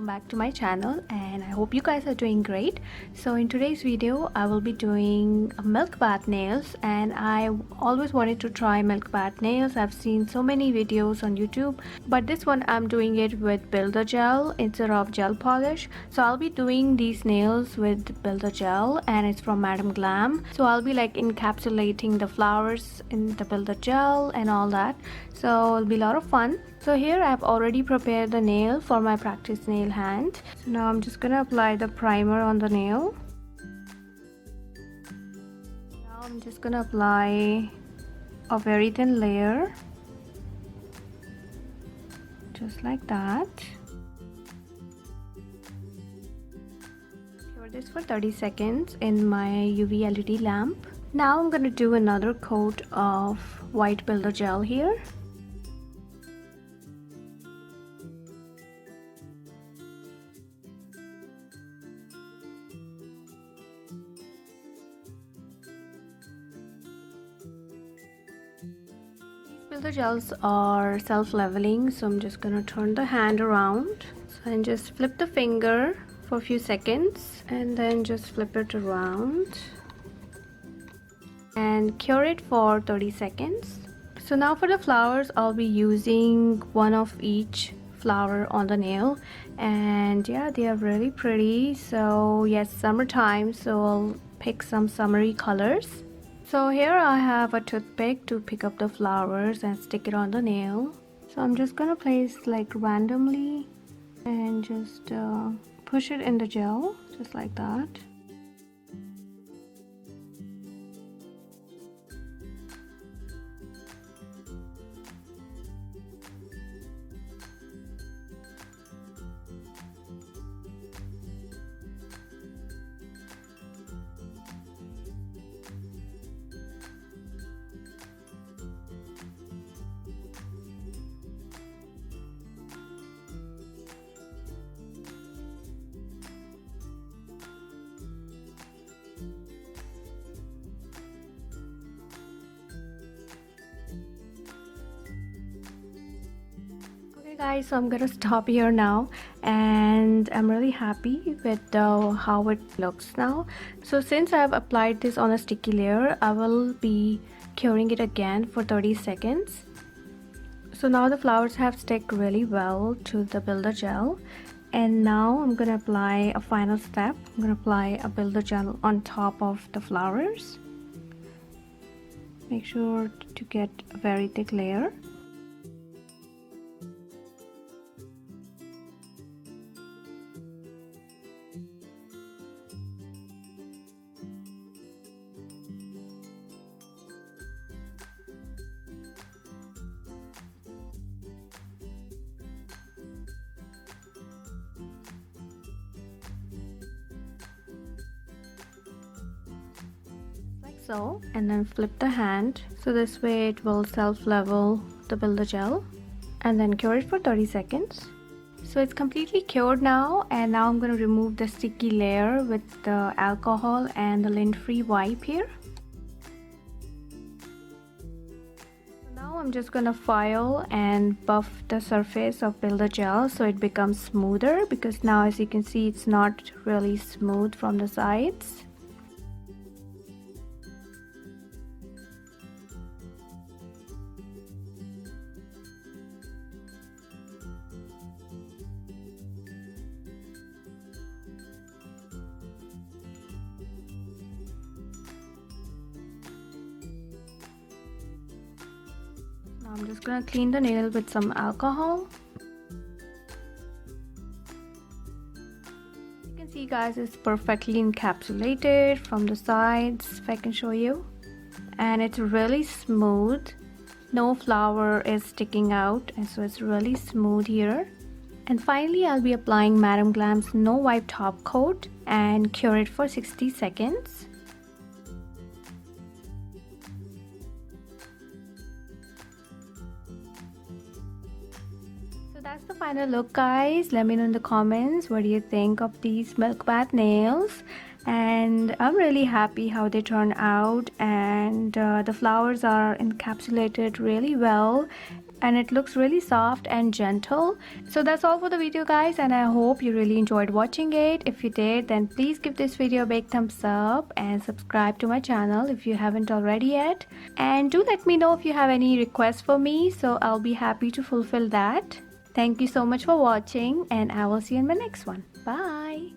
back to my channel, and I hope you guys are doing great. So in today's video I will be doing milk bath nails, and I always wanted to try milk bath nails. I've seen so many videos on YouTube, but this one I'm doing it with builder gel instead of gel polish. So I'll be doing these nails with builder gel, and it's from Madam Glam. So I'll be like encapsulating the flowers in the builder gel and all that, so it'll be a lot of fun. So here I've already prepared the nail for my practice nail hand. So now I'm just gonna apply the primer on the nail. Now I'm just gonna apply a very thin layer, just like that. Cure this for 30 seconds in my UV LED lamp. Now I'm gonna do another coat of white builder gel here. Builder gels are self-leveling, so I'm just gonna turn the hand around and just flip the finger for a few seconds and then just flip it around and cure it for 30 seconds. So now for the flowers, I'll be using one of each flower on the nail, and yeah, they are really pretty. So yes, summertime, so I'll pick some summery colors. So here I have a toothpick to pick up the flowers and stick it on the nail. So I'm just gonna place like randomly and just push it in the gel, just like that. Guys, so I'm gonna stop here now, and I'm really happy with how it looks now. So since I've applied this on a sticky layer, I will be curing it again for 30 seconds. So now the flowers have stuck really well to the builder gel, and now I'm gonna apply a final step. I'm gonna apply a builder gel on top of the flowers. Make sure to get a very thick layer. So, and then flip the hand, so this way it will self-level the builder gel, and then cure it for 30 seconds. So it's completely cured now, and now I'm going to remove the sticky layer with the alcohol and the lint-free wipe here. So now I'm just going to file and buff the surface of builder gel so it becomes smoother, because now as you can see it's not really smooth from the sides. I'm just gonna clean the nail with some alcohol. You can see, guys, it's perfectly encapsulated from the sides, if I can show you, and it's really smooth. No flower is sticking out, and so it's really smooth here. And finally, I'll be applying Madam Glam's no wipe top coat and cure it for 60 seconds. That's the final look, guys. Let me know in the comments what do you think of these milk bath nails. And I'm really happy how they turn out, and the flowers are encapsulated really well, and it looks really soft and gentle. So that's all for the video, guys, and I hope you really enjoyed watching it. If you did, then please give this video a big thumbs up and subscribe to my channel if you haven't already yet. And do let me know if you have any requests for me, so I'll be happy to fulfill that. Thank you so much for watching, and I will see you in my next one. Bye.